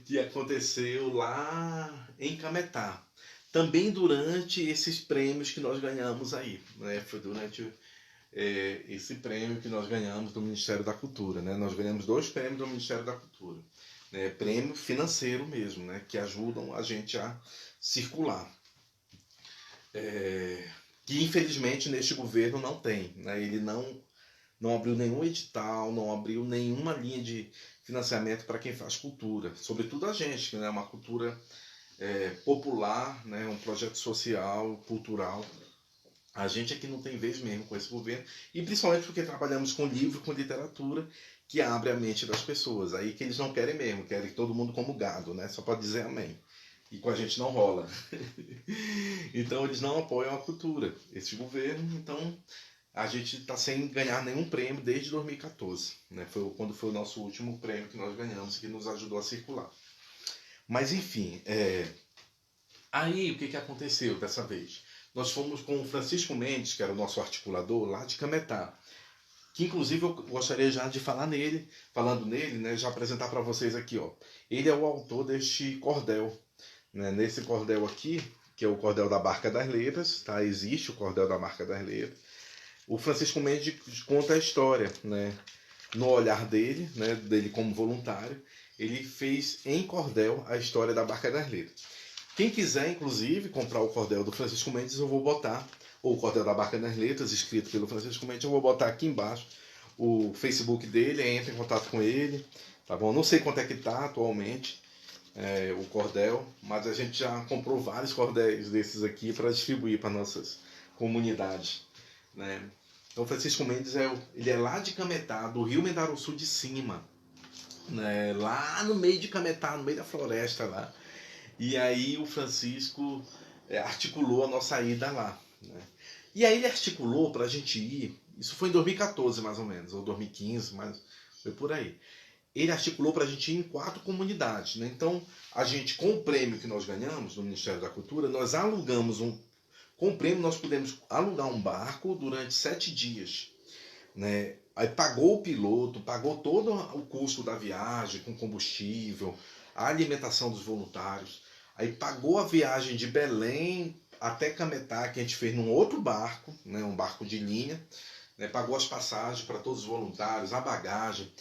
que aconteceu lá em Cametá. Também durante esses prêmios que nós ganhamos aí, né? Foi durante esse prêmio que nós ganhamos do Ministério da Cultura, né? Nós ganhamos 2 prêmios do Ministério da Cultura, né? Prêmio financeiro mesmo, né? Que ajudam a gente a circular. Que infelizmente neste governo não tem, né? Ele não abriu nenhum edital, não abriu nenhuma linha de financiamento para quem faz cultura, sobretudo a gente, que é uma cultura popular, né? Um projeto social, cultural. A gente aqui não tem vez mesmo com esse governo, e principalmente porque trabalhamos com livro, com literatura, que abre a mente das pessoas. Aí que eles não querem mesmo, querem todo mundo como gado, né? Só para dizer amém. E com a gente não rola. Então eles não apoiam a cultura, esse governo. Então a gente está sem ganhar nenhum prêmio desde 2014. Né? Foi quando foi o nosso último prêmio que nós ganhamos, que nos ajudou a circular. Mas enfim, aí o que aconteceu dessa vez? Nós fomos com o Francisco Mendes, que era o nosso articulador, lá de Cametá. Que inclusive eu gostaria já de falando nele, né, já apresentar para vocês aqui, ó. Ele é o autor deste cordel, né? Nesse cordel aqui, que é o cordel da Barca das Letras, tá? Existe o cordel da Barca das Letras. O Francisco Mendes conta a história, né? No olhar dele, né, dele como voluntário, ele fez em cordel a história da Barca das Letras. Quem quiser, inclusive, comprar o cordel do Francisco Mendes, eu vou botar, ou o cordel da Barca das Letras, escrito pelo Francisco Mendes, eu vou botar aqui embaixo o Facebook dele, entra em contato com ele, tá bom? Não sei quanto é que tá atualmente o cordel, mas a gente já comprou vários cordéis desses aqui para distribuir para nossas comunidades, né? Então, o Francisco Mendes ele é lá de Cametá, do Rio Mendaroçu de cima, né? Lá no meio de Cametá, no meio da floresta lá. E aí o Francisco articulou a nossa ida lá, né? E aí ele articulou para a gente ir, isso foi em 2014 mais ou menos, ou 2015, mas foi por aí. Ele articulou para a gente ir em 4 comunidades, né? Então, a gente, com o prêmio que nós ganhamos do Ministério da Cultura, nós alugamos com o prêmio nós pudemos alugar um barco durante 7 dias, né? Aí pagou o piloto, pagou todo o custo da viagem, com combustível, a alimentação dos voluntários. Aí pagou a viagem de Belém até Cametá, que a gente fez num outro barco, né? Um barco de linha, né? Pagou as passagens para todos os voluntários, a bagagem.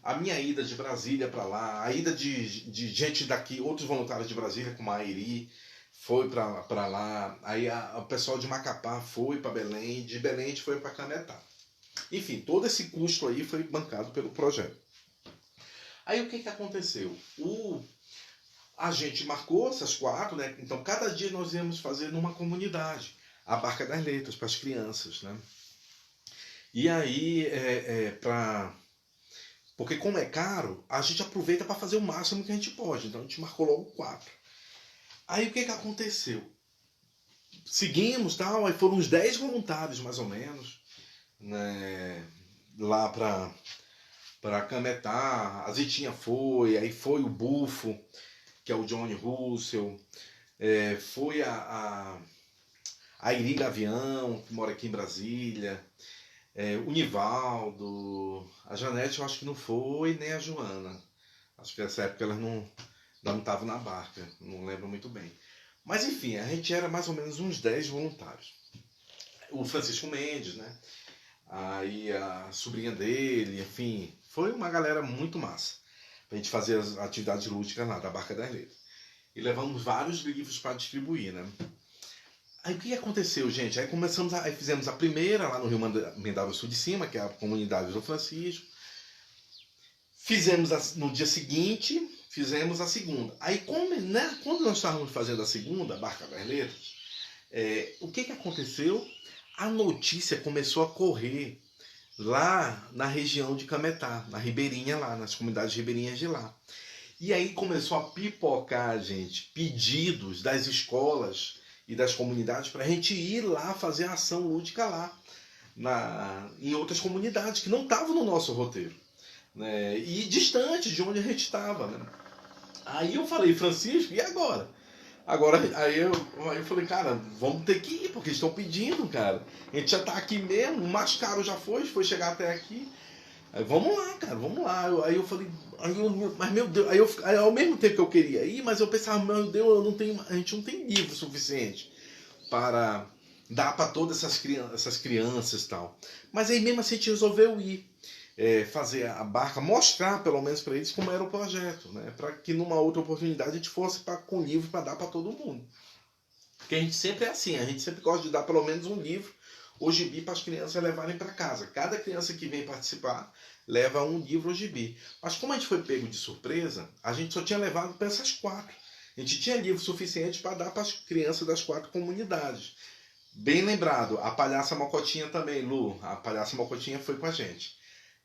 A minha ida de Brasília para lá, a ida de gente daqui, outros voluntários de Brasília, como a Airi, foi para lá. Aí o pessoal de Macapá foi para Belém, de Belém a gente foi para Cametá. Enfim, todo esse custo aí foi bancado pelo projeto. Aí o que aconteceu? A gente marcou essas 4, né? Então cada dia nós íamos fazer numa comunidade a Barca das Letras para as crianças, né? E aí, porque como é caro, a gente aproveita para fazer o máximo que a gente pode. Então a gente marcou logo 4. Aí o que aconteceu? Seguimos, tal, aí foram uns 10 voluntários mais ou menos, né, lá para Cametá. A Zitinha foi, aí foi o Bufo, que é o Johnny Russell, foi a Iri Gavião, que mora aqui em Brasília, O Nivaldo, a Janete eu acho que não foi, nem a Joana. Acho que nessa época elas não estavam na barca, não lembro muito bem. Mas enfim, a gente era mais ou menos uns 10 voluntários. O Francisco Mendes, né? Aí a sobrinha dele, enfim, foi uma galera muito massa. Pra gente fazer as atividades lúdicas lá da Barca das Letras. E levamos vários livros para distribuir, né? Aí o que aconteceu, gente? Aí fizemos a primeira lá no Rio Mendável Sul de Cima, que é a comunidade do Francisco. No dia seguinte, fizemos a segunda. Aí, quando nós estávamos fazendo a segunda, a Barca das Letras, o que aconteceu? A notícia começou a correr lá na região de Cametá, na Ribeirinha lá, nas comunidades ribeirinhas de lá. E aí começou a pipocar, gente, pedidos das escolas e das comunidades para a gente ir lá fazer a ação lúdica lá, em outras comunidades que não estavam no nosso roteiro, né? E distante de onde a gente estava, né? Aí eu falei, Francisco, e agora? Aí eu falei, cara, vamos ter que ir, porque estão pedindo, cara. A gente já tá aqui mesmo, o mais caro já foi chegar até aqui. Aí vamos lá, cara, vamos lá. Aí eu falei, mas meu Deus, aí ao mesmo tempo que eu queria ir, mas eu pensava, meu Deus, a gente não tem livro suficiente para dar para todas essas crianças e tal. Mas aí mesmo assim a gente resolveu ir. Fazer a barca, mostrar pelo menos para eles como era o projeto, né? Para que numa outra oportunidade a gente fosse com livro para dar para todo mundo. Porque a gente sempre é assim, a gente sempre gosta de dar pelo menos um livro ou gibi para as crianças levarem para casa. Cada criança que vem participar leva um livro ou gibi. Mas como a gente foi pego de surpresa, a gente só tinha levado para essas 4. A gente tinha livro suficiente para dar para as crianças das 4 comunidades. Bem lembrado, a Palhaça Mocotinha também, Lu. A Palhaça Mocotinha foi com a gente.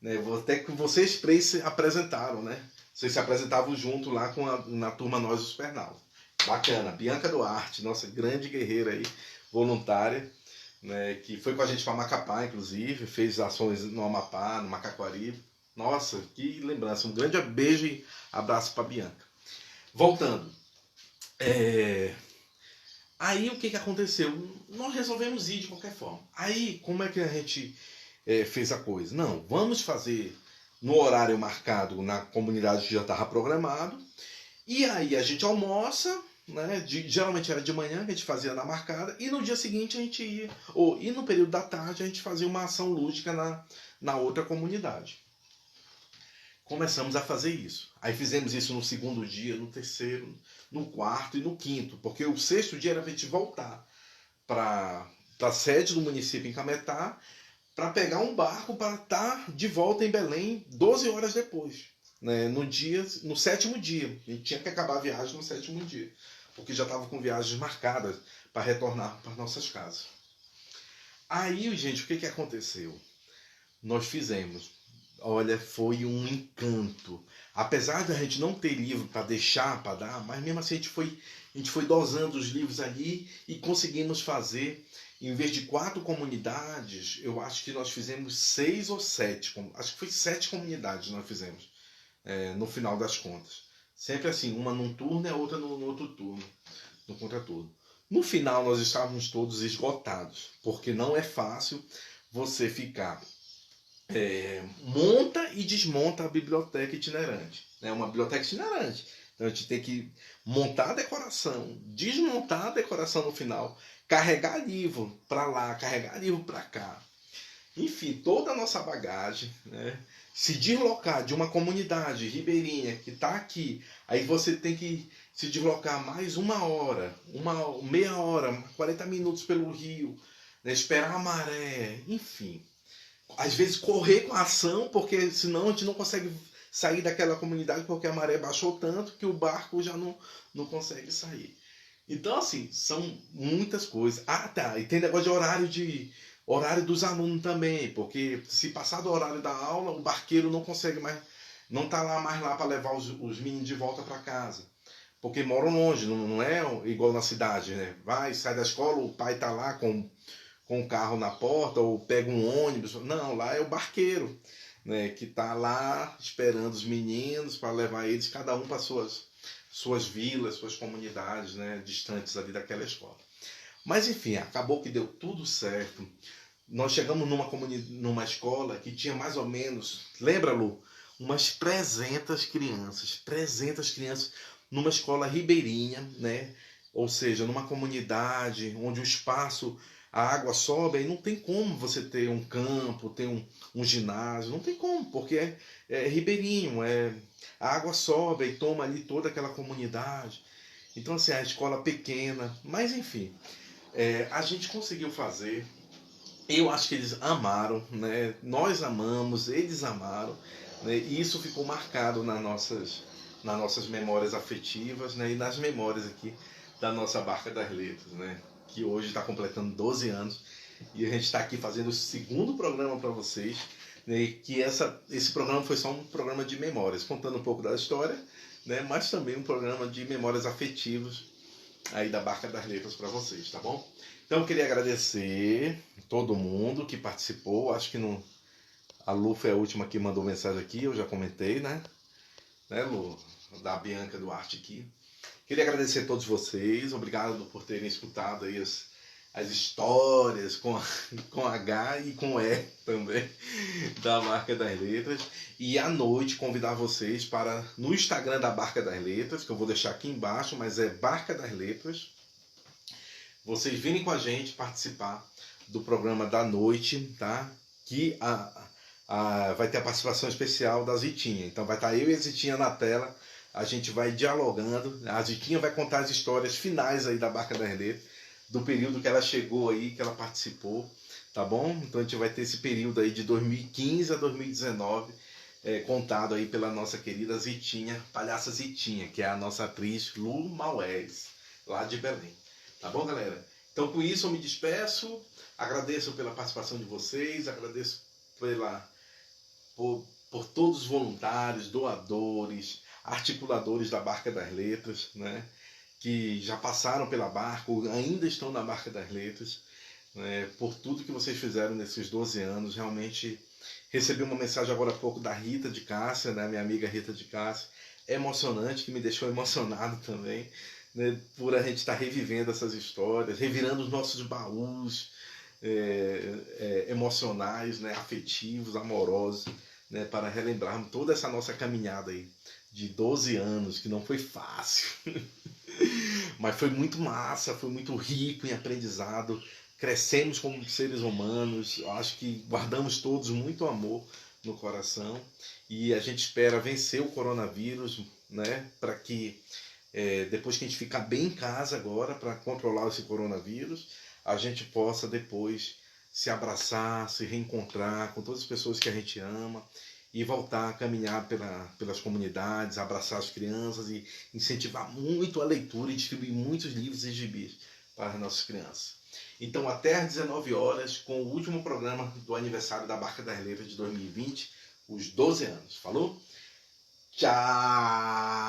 Né? Até que vocês 3 se apresentaram, né? Vocês se apresentavam junto lá na turma Nós os Pernal. Bacana. Bianca Duarte, nossa grande guerreira aí, voluntária, né? Que foi com a gente para Macapá, inclusive, fez ações no Amapá, no Macaquari. Nossa, que lembrança. Um grande beijo e abraço para Bianca. Voltando. Aí o que aconteceu? Nós resolvemos ir de qualquer forma. Aí, como é que a gente fez a coisa? Não, vamos fazer no horário marcado na comunidade que já estava programado. E aí a gente almoça, né? Geralmente era de manhã que a gente fazia na marcada. E no dia seguinte a gente ia, e no período da tarde a gente fazia uma ação lúdica na outra comunidade. Começamos a fazer isso. Aí fizemos isso no segundo dia, no terceiro, no quarto e no quinto. Porque o sexto dia era para a gente voltar para a sede do município em Cametá, para pegar um barco para estar de volta em Belém 12 horas depois, né? No 7º dia. A gente tinha que acabar a viagem no 7º dia, porque já estava com viagens marcadas para retornar para nossas casas. Aí, gente, o que aconteceu? Nós fizemos. Olha, foi um encanto. Apesar de a gente não ter livro para deixar, para dar, mas mesmo assim a gente foi dosando os livros ali e conseguimos fazer. Em vez de 4 comunidades, eu acho que nós fizemos 6 ou 7. Acho que foi 7 comunidades nós fizemos, no final das contas. Sempre assim, uma num turno e a outra no outro turno, no contraturno. No final nós estávamos todos esgotados, porque não é fácil você ficar... monta e desmonta a biblioteca itinerante. É uma biblioteca itinerante. Então a gente tem que montar a decoração, desmontar a decoração no final, carregar livro para lá, carregar livro para cá. Enfim, toda a nossa bagagem, né? Se deslocar de uma comunidade ribeirinha que está aqui, aí você tem que se deslocar mais 1 hora, meia hora, 40 minutos pelo rio, né? Esperar a maré, enfim. Às vezes correr com a ação, porque senão a gente não consegue sair daquela comunidade, porque a maré baixou tanto que o barco já não consegue sair. Então, assim, são muitas coisas. Ah, tá, e tem negócio de horário dos alunos também, porque se passar do horário da aula, o barqueiro não consegue mais, não tá mais lá para levar os meninos de volta para casa. Porque moram longe, não é igual na cidade, né? Sai da escola, o pai tá lá com o carro na porta, ou pega um ônibus. Não, lá é o barqueiro, né, que está lá esperando os meninos para levar eles, cada um para suas vilas, suas comunidades, né, distantes ali daquela escola. Mas enfim, acabou que deu tudo certo. nós chegamos numa escola que tinha mais ou menos, lembra, Lu? Umas 300 crianças numa escola ribeirinha, né? Ou seja, numa comunidade onde o espaço, a água sobe, aí não tem como você ter um campo, ter um ginásio, não tem como, porque é ribeirinho, a água sobe e toma ali toda aquela comunidade. Então, assim, a escola pequena, mas enfim, a gente conseguiu fazer. Eu acho que eles amaram, né? Nós amamos, eles amaram, né? E isso ficou marcado nas nossas memórias afetivas, né? E nas memórias aqui da nossa Barca das Letras, né? Que hoje está completando 12 anos e a gente está aqui fazendo o segundo programa para vocês, né? E que esse programa foi só um programa de memórias, contando um pouco da história, né? Mas também um programa de memórias afetivas aí da Barca das Letras para vocês, tá bom? Então eu queria agradecer todo mundo que participou. Acho que a Lu foi a última que mandou mensagem aqui, eu já comentei, né? Lu? Da Bianca Duarte aqui. Queria agradecer a todos vocês, obrigado por terem escutado aí as histórias com H e com E também da Barca das Letras. E à noite convidar vocês para no Instagram da Barca das Letras, que eu vou deixar aqui embaixo, mas é Barca das Letras. Vocês virem com a gente participar do programa da noite, tá? Que vai ter a participação especial da Zitinha. Então vai estar eu e a Zitinha na tela. A gente vai dialogando. A Zitinha vai contar as histórias finais aí da Barca das Letras, do período que ela chegou aí, que ela participou, tá bom? Então a gente vai ter esse período aí de 2015 a 2019, contado aí pela nossa querida Zitinha, palhaça Zitinha, que é a nossa atriz Lu Maués, lá de Belém. Tá bom, galera? Então com isso eu me despeço, agradeço pela participação de vocês, agradeço por todos os voluntários, doadores, articuladores da Barca das Letras, né? Que já passaram pela barca, ou ainda estão na Barca das Letras, né? Por tudo que vocês fizeram nesses 12 anos. Realmente recebi uma mensagem agora há pouco da Rita de Cássia, né? Minha amiga Rita de Cássia, emocionante, que me deixou emocionado também, né? Por a gente estar revivendo essas histórias, revirando os nossos baús emocionais, né? Afetivos, amorosos, né? Para relembrarmos toda essa nossa caminhada aí de 12 anos, que não foi fácil. Mas foi muito massa, foi muito rico em aprendizado. Crescemos como seres humanos. Acho que guardamos todos muito amor no coração. E a gente espera vencer o coronavírus, né? Para que depois que a gente ficar bem em casa agora, para controlar esse coronavírus, a gente possa depois se abraçar, se reencontrar com todas as pessoas que a gente ama e voltar a caminhar pelas comunidades, abraçar as crianças e incentivar muito a leitura e distribuir muitos livros e gibis para as nossas crianças. Então, até às 19 horas, com o último programa do aniversário da Barca das Letras de 2020, os 12 anos. Falou? Tchau!